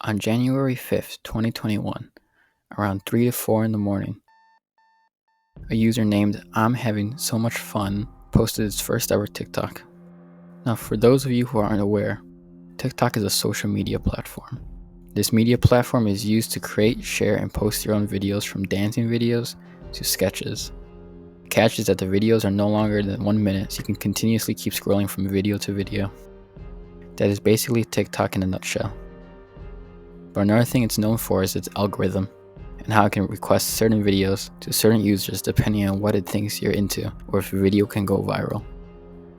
On January 5th, 2021, around 3 to 4 in the morning, a user named I'm Having So Much Fun posted its first ever TikTok. Now, for those of you who aren't aware, TikTok is a social media platform. This media platform is used to create, share, and post your own videos, from dancing videos to sketches. The catch is that the videos are no longer than 1 minute, so you can continuously keep scrolling from video to video. That is basically TikTok in a nutshell. But another thing it's known for is its algorithm, and how it can request certain videos to certain users depending on what it thinks you're into, or if a video can go viral.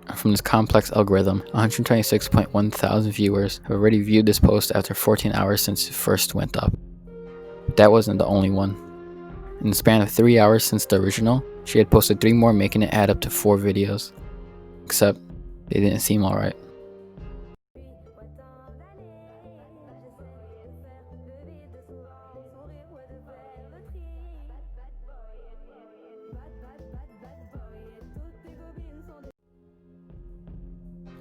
And from this complex algorithm, 126.1 thousand viewers have already viewed this post after 14 hours since it first went up. But that wasn't the only one. In the span of 3 hours since the original, she had posted 3 more, making it add up to 4 videos. Except, they didn't seem alright.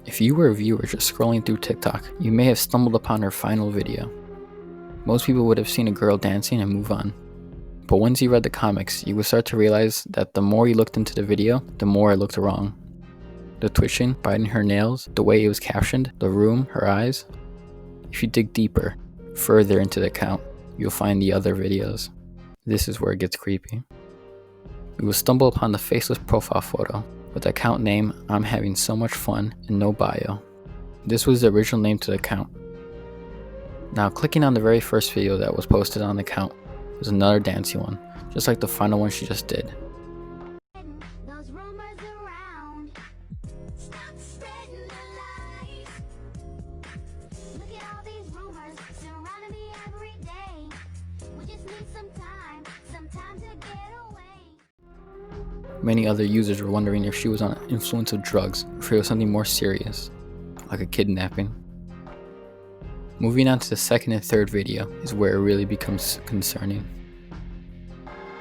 If you were a viewer just scrolling through TikTok, you may have stumbled upon her final video. Most people would have seen a girl dancing and move on. But once you read the comics, you would start to realize that the more you looked into the video, the more it looked wrong. The twitching, biting her nails, the way it was captioned, the room, her eyes. If you dig deeper, further into the account, you'll find the other videos. This is where it gets creepy. You will stumble upon the faceless profile photo with the account name I'm Having So Much Fun and no bio. This was the original name to the account. Now, clicking on the very first video that was posted on the account was another dancing one, just like the final one she just did. Many other users were wondering if she was on an influence of drugs, or if it was something more serious, like a kidnapping. Moving on to the second and third video is where it really becomes concerning.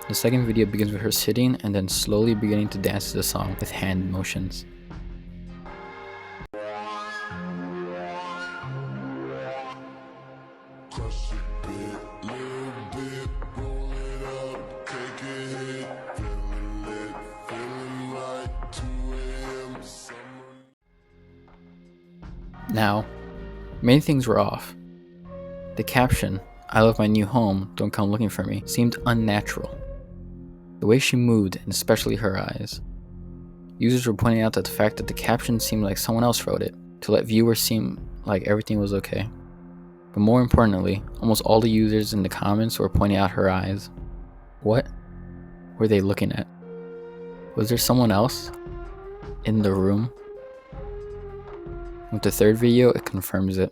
The second video begins with her sitting and then slowly beginning to dance to the song with hand motions. Now, many things were off. The caption, "I love my new home, don't come looking for me," seemed unnatural. The way she moved, and especially her eyes. Users were pointing out that the fact that the caption seemed like someone else wrote it, to let viewers seem like everything was okay. But more importantly, almost all the users in the comments were pointing out her eyes. What were they looking at? Was there someone else in the room? With the third video, it confirms it.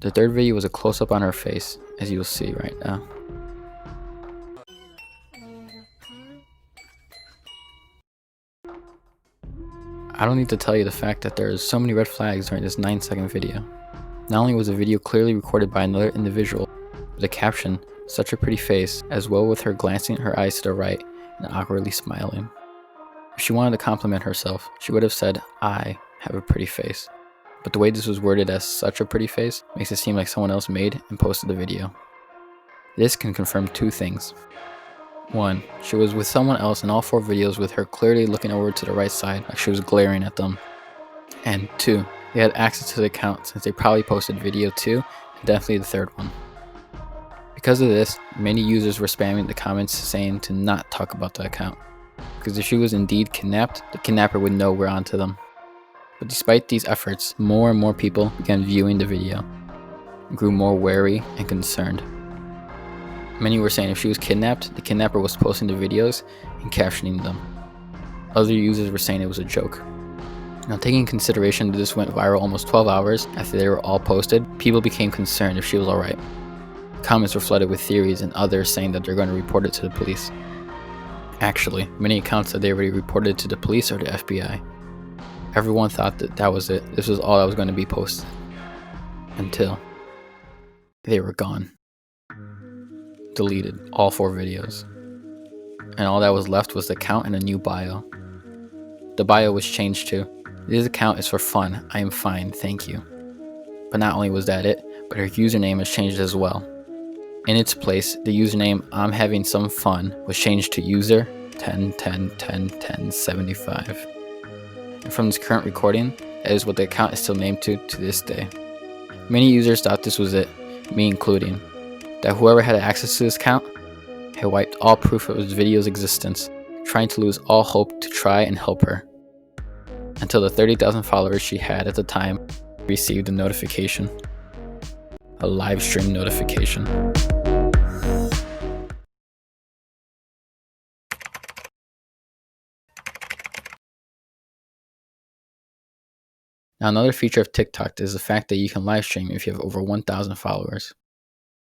The third video was a close-up on her face, as you'll see right now. I don't need to tell you the fact that there are so many red flags during this 9-second video. Not only was the video clearly recorded by another individual, but the caption, "Such a pretty face," as well, with her glancing her eyes to the right and awkwardly smiling. If she wanted to compliment herself, she would have said, "I have a pretty face." But the way this was worded as "such a pretty face" makes it seem like someone else made and posted the video. This can confirm 2 things. 1. She was with someone else in all 4 videos, with her clearly looking over to the right side like she was glaring at them. And 2. They had access to the account, since they probably posted video 2 and definitely the third one. Because of this, many users were spamming the comments saying to not talk about the account, because if she was indeed kidnapped, the kidnapper would know we're onto them. But despite these efforts, more and more people began viewing the video and grew more wary and concerned. Many were saying if she was kidnapped, the kidnapper was posting the videos and captioning them. Other users were saying it was a joke. Now, taking into consideration that this went viral almost 12 hours after they were all posted, people became concerned if she was alright. Comments were flooded with theories, and others saying that they're going to report it to the police. Actually, many accounts said they already reported it to the police or the FBI. Everyone thought that that was it. This was all that was going to be posted. Until they were gone. Deleted all 4 videos. And all that was left was the account and a new bio. The bio was changed to, "This account is for fun. I am fine, thank you." But not only was that it, but her username was changed as well. In its place, the username I'm having some fun was changed to user 1010101075. And from this current recording, that is what the account is still named to this day. Many users thought this was it, me including, that whoever had access to this account had wiped all proof of his video's existence, trying to lose all hope to try and help her. Until the 30,000 followers she had at the time received a notification. A live stream notification. Now, another feature of TikTok is the fact that you can live stream if you have over 1,000 followers.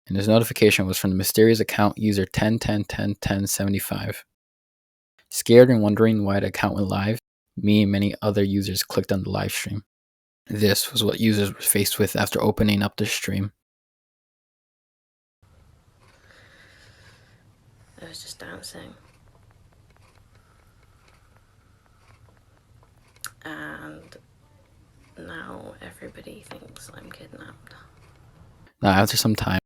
And this notification was from the mysterious account user 1010101075. Scared and wondering why the account went live, me and many other users clicked on the live stream. This was what users were faced with after opening up the stream. I was just dancing. And now everybody thinks I'm kidnapped. Now, after some time,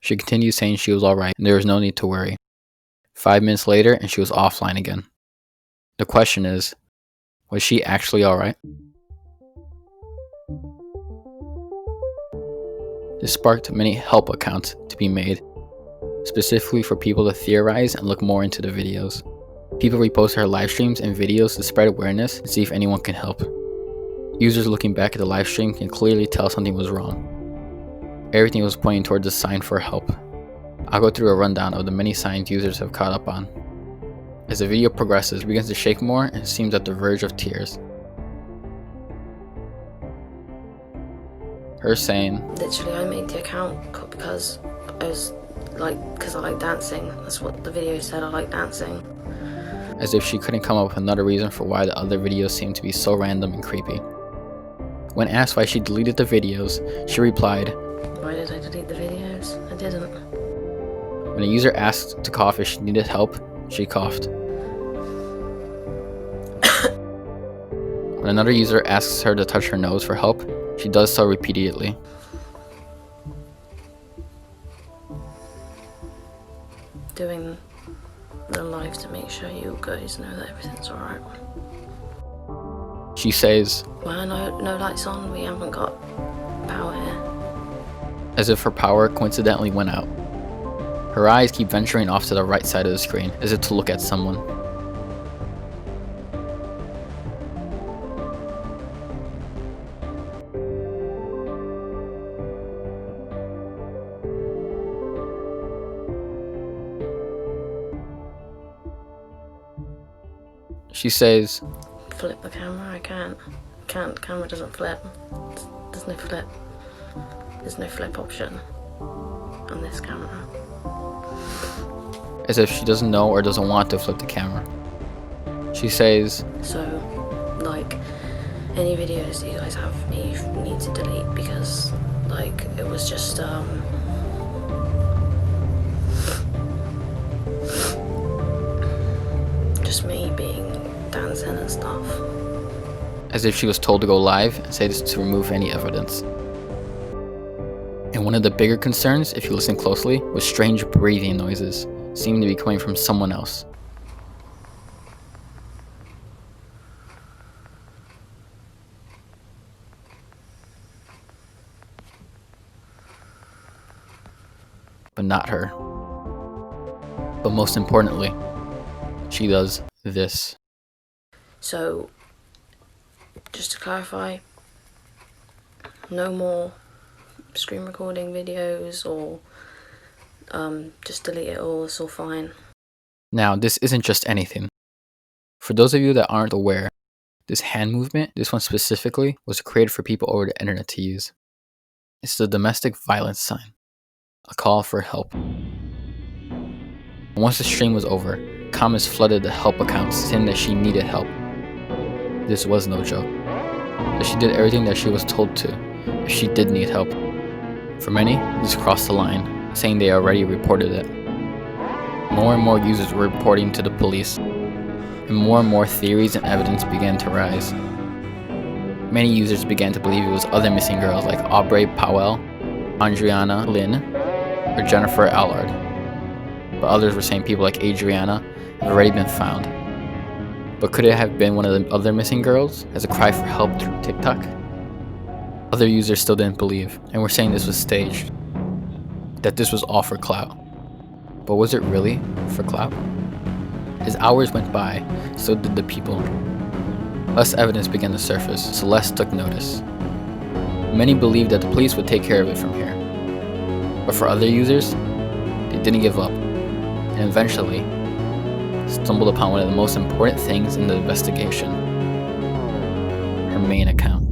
she continued saying she was alright and there was no need to worry. 5 minutes later, and she was offline again. The question is, was she actually alright? This sparked many help accounts to be made, specifically for people to theorize and look more into the videos. People reposted her live streams and videos to spread awareness and see if anyone can help. Users looking back at the live stream can clearly tell something was wrong. Everything was pointing towards a sign for help. I'll go through a rundown of the many signs users have caught up on. As the video progresses, it begins to shake more and seems at the verge of tears. Her saying, Literally, I made the account because I like dancing. That's what the video said, I like dancing. As if she couldn't come up with another reason for why the other videos seemed to be so random and creepy. When asked why she deleted the videos, she replied, Why did I delete the videos? I didn't. When a user asked to cough if she needed help, she coughed. When another user asks her to touch her nose for help, she does so repeatedly. Doing the live to make sure you guys know that everything's alright. She says, Why no lights on? We haven't got power here. as if her power coincidentally went out. Her eyes keep venturing off to the right side of the screen, as if to look at someone. She says, Flip the camera, I can't. The camera doesn't flip. There's no flip. There's no flip option on this camera. as if she doesn't know or doesn't want to flip the camera. She says, So, like, any videos that you guys have, you need to delete because, like, it was just, me being dancing and stuff. as if she was told to go live and say this to remove any evidence. And one of the bigger concerns, if you listen closely, was strange breathing noises, seeming to be coming from someone else. But not her. But most importantly, she does this. So, just to clarify, no more screen recording videos or just delete it all, it's all fine. Now, this isn't just anything. For those of you that aren't aware, this hand movement, this one specifically, was created for people over the internet to use. It's the domestic violence sign, a call for help. Once the stream was over, comments flooded the help accounts saying that she needed help. This was no joke. That she did everything that she was told to if she did need help. For many, this crossed the line, saying they already reported it. More and more users were reporting to the police, and more theories and evidence began to rise. Many users began to believe it was other missing girls like Aubrey Powell, Andriana Lynn, or Jennifer Allard. But others were saying people like Adriana have already been found. But could it have been one of the other missing girls as a cry for help through TikTok? Other users still didn't believe, and were saying this was staged, that this was all for clout. But was it really for clout? As hours went by, so did the people. Less evidence began to surface, so less took notice. Many believed that the police would take care of it from here. But for other users, they didn't give up, and eventually stumbled upon one of the most important things in the investigation: her main account.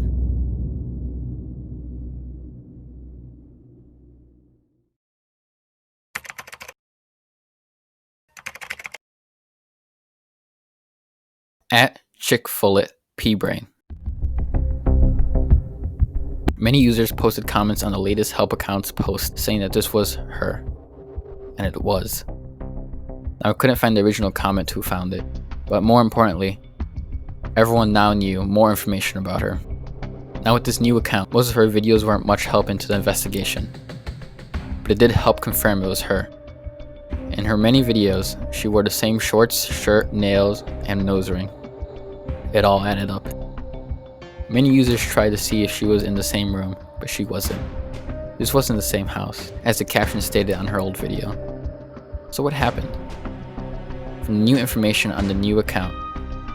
At Chick-fil-A P-Brain. Many users posted comments on the latest help account's post saying that this was her. And it was. Now I couldn't find the original comment who found it, but more importantly, everyone now knew more information about her. Now with this new account, most of her videos weren't much help into the investigation, but it did help confirm it was her. In her many videos, she wore the same shorts, shirt, nails, and nose ring. It all added up. Many users tried to see if she was in the same room, but she wasn't. This wasn't the same house, as the caption stated on her old video. So what happened? From new information on the new account,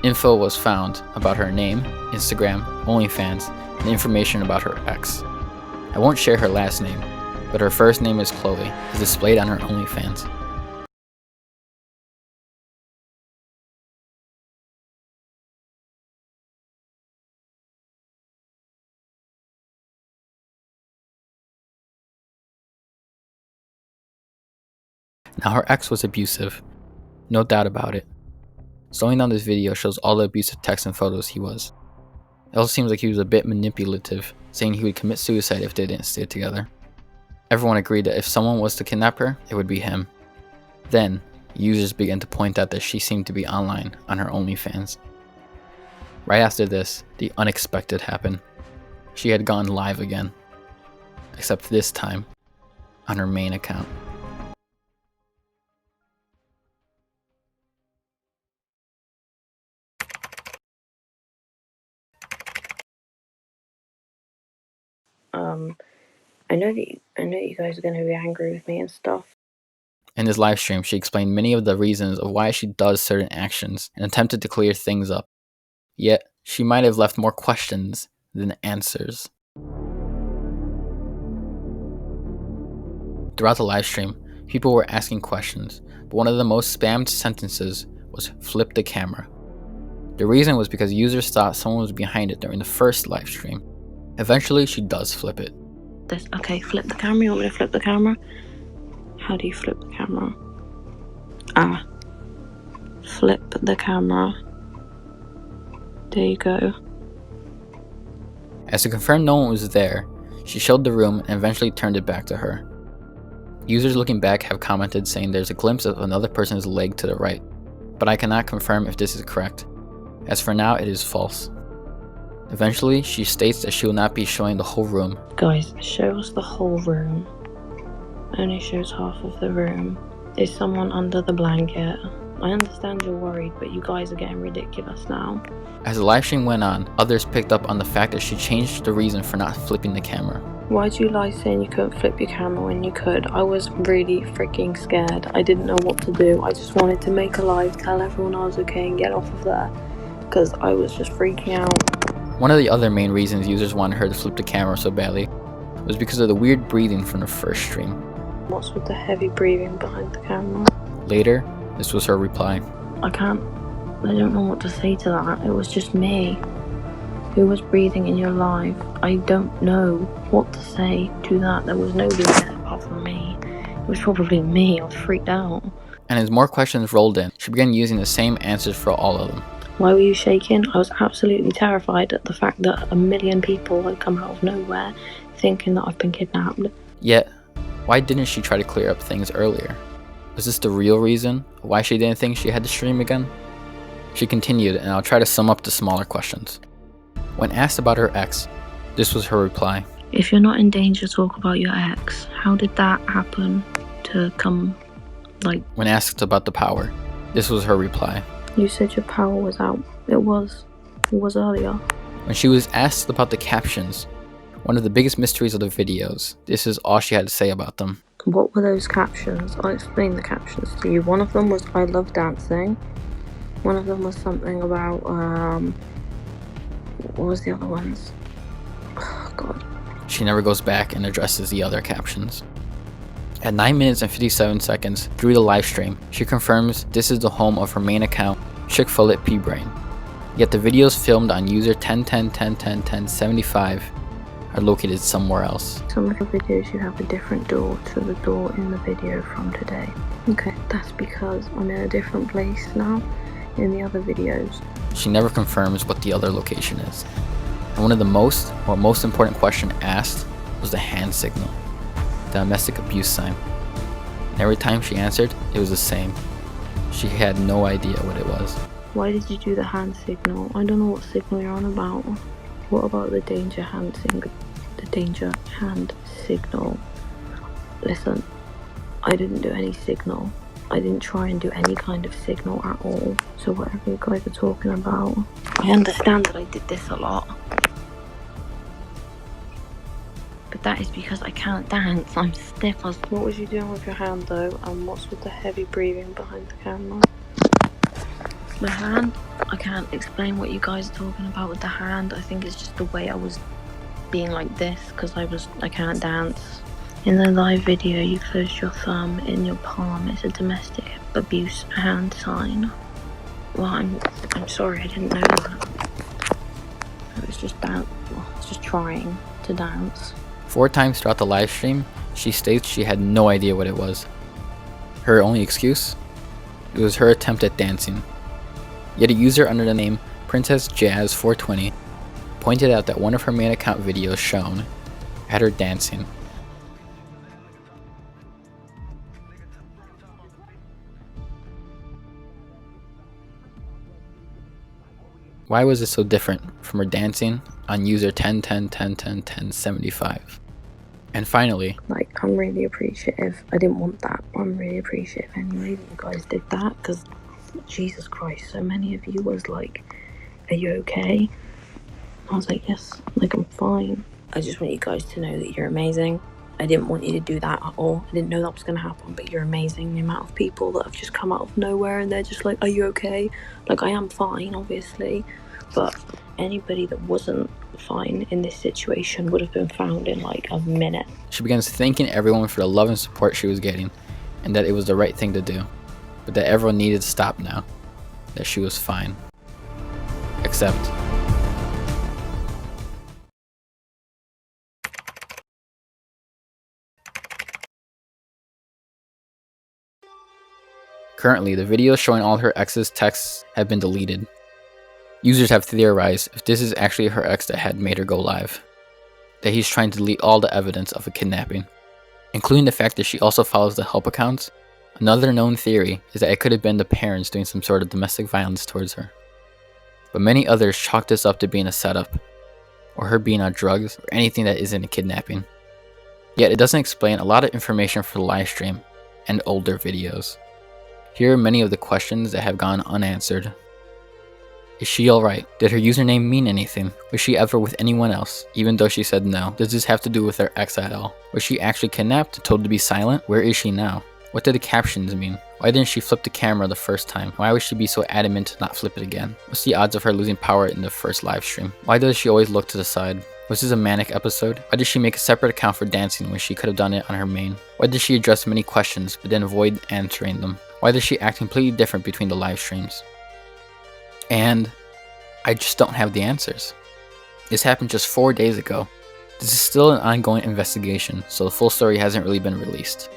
info was found about her name, Instagram, OnlyFans, and information about her ex. I won't share her last name, but her first name is Chloe, is displayed on her OnlyFans. Now her ex was abusive, no doubt about it. Slowing down this video shows all the abusive texts and photos he was. It also seems like he was a bit manipulative, saying he would commit suicide if they didn't stay together. Everyone agreed that if someone was to kidnap her, it would be him. Then, users began to point out that she seemed to be online on her OnlyFans. Right after this, the unexpected happened. She had gone live again, except this time on her main account. I know you guys are gonna be angry with me and stuff. In this live stream, she explained many of the reasons of why she does certain actions and attempted to clear things up. Yet, she might have left more questions than answers. Throughout the live stream, people were asking questions, but one of the most spammed sentences was "flip the camera." The reason was because users thought someone was behind it during the first live stream. Eventually, she does flip it. Okay, flip the camera. You want me to flip the camera? How do you flip the camera? Flip the camera. There you go. As to confirm no one was there, she showed the room and eventually turned it back to her. Users looking back have commented saying there's a glimpse of another person's leg to the right, but I cannot confirm if this is correct. As for now, it is false. Eventually, she states that she will not be showing the whole room. Guys, show us the whole room. Only shows half of the room. Is someone under the blanket? I understand you're worried, but you guys are getting ridiculous now. As the live stream went on, others picked up on the fact that she changed the reason for not flipping the camera. Why'd you lie saying you couldn't flip your camera when you could? I was really freaking scared. I didn't know what to do. I just wanted to make a live, tell everyone I was okay and get off of there, because I was just freaking out. One of the other main reasons users wanted her to flip the camera so badly was because of the weird breathing from the first stream. What's with the heavy breathing behind the camera? Later, this was her reply. I don't know what to say to that. It was just me. Who was breathing in your life? I don't know what to say to that. There was nobody there apart from me. It was probably me. I was freaked out. And as more questions rolled in, she began using the same answers for all of them. Why were you shaking? I was absolutely terrified at the fact that a million people had come out of nowhere thinking that I've been kidnapped. Yet, why didn't she try to clear up things earlier? Was this the real reason why she didn't think she had to stream again? She continued, and I'll try to sum up the smaller questions. When asked about her ex, this was her reply. If you're not in danger, talk about your ex. How did that happen to come, like... When asked about the power, this was her reply. You said your power was out. It was earlier. When she was asked about the captions, one of the biggest mysteries of the videos, this is all she had to say about them. What were those captions? I'll explain the captions to you. One of them was I love dancing. One of them was something about, what was the other ones? Oh, God. She never goes back and addresses the other captions. At 9 minutes and 57 seconds through the live stream, she confirms this is the home of her main account, Chick-fil-A-P-Brain. Yet the videos filmed on user 101010101075 are located somewhere else. Some of the videos you have a different door to the door in the video from today. Okay, that's because I'm in a different place now in the other videos. She never confirms what the other location is. And one of the most important question asked was the hand signal, the domestic abuse sign. And every time she answered, it was the same. She had no idea what it was. Why did you do the hand signal? I don't know what signal you're on about. What about the danger hand signal? The danger hand signal. Listen, I didn't do any signal. I didn't try and do any kind of signal at all. So whatever you guys are talking about, I understand that I did this a lot. But that is because I can't dance. I'm stiff. What was you doing with your hand though? And what's with the heavy breathing behind the camera? My hand? I can't explain what you guys are talking about with the hand. I think it's just the way I was being like this because I can't dance. In the live video, you closed your thumb in your palm. It's a domestic abuse hand sign. Well, I'm sorry, I didn't know that. I was just trying to dance. 4 times throughout the live stream, she states she had no idea what it was. Her only excuse? It was her attempt at dancing. Yet a user under the name Princess Jazz 420 pointed out that one of her main account videos shown had her dancing. Why was it so different from her dancing on user 101010101075? And finally, I'm really appreciative. I didn't want that. I'm really appreciative anyway that you guys did that because Jesus Christ, so many of you was like, are you okay? I was like, yes, I'm fine. I just want you guys to know that you're amazing. I didn't want you to do that at all. I didn't know that was going to happen, but you're amazing. The amount of people that have just come out of nowhere and they're just like, are you okay? I am fine, obviously, but anybody that wasn't fine in this situation would have been found in a minute. She begins thanking everyone for the love and support she was getting and that it was the right thing to do, but that everyone needed to stop now, that she was fine. Except currently, the videos showing all her ex's texts have been deleted. Users have theorized if this is actually her ex that had made her go live, that he's trying to delete all the evidence of a kidnapping, including the fact that she also follows the help accounts. Another known theory is that it could have been the parents doing some sort of domestic violence towards her. But many others chalk this up to being a setup, or her being on drugs, or anything that isn't a kidnapping. Yet it doesn't explain a lot of information for the live stream and older videos. Here are many of the questions that have gone unanswered. Is she alright? Did her username mean anything? Was she ever with anyone else, even though she said no? Does this have to do with her ex at all? Was she actually kidnapped, told to be silent? Where is she now? What did the captions mean? Why didn't she flip the camera the first time? Why would she be so adamant to not flip it again? What's the odds of her losing power in the first live stream? Why does she always look to the side? Was this a manic episode? Why did she make a separate account for dancing when she could have done it on her main? Why did she address many questions but then avoid answering them? Why does she act completely different between the live streams? And I just don't have the answers. This happened just 4 days ago. This is still an ongoing investigation, so the full story hasn't really been released.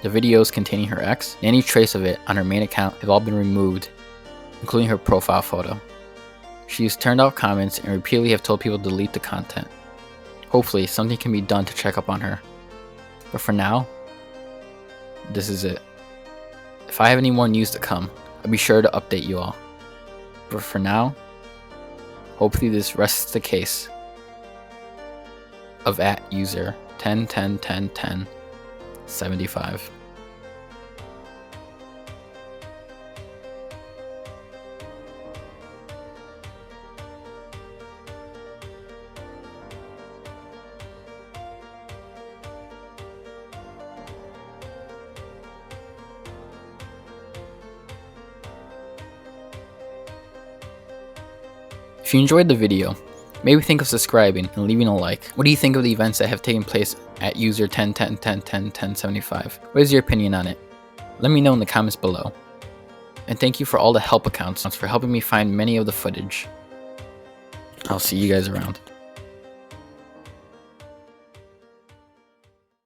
The videos containing her ex and any trace of it on her main account have all been removed, including her profile photo. She has turned off comments and repeatedly have told people to delete the content. Hopefully something can be done to check up on her. But for now, this is it. If I have any more news to come, I'll be sure to update you all. But for now, hopefully this rests the case of @user 10 10 10 10 75. If you enjoyed the video, maybe think of subscribing and leaving a like. What do you think of the events that have taken place at user 10 10 10 10 10 75? What is your opinion on it? Let me know in the comments below. And thank you for all the help accounts for helping me find many of the footage. I'll see you guys around.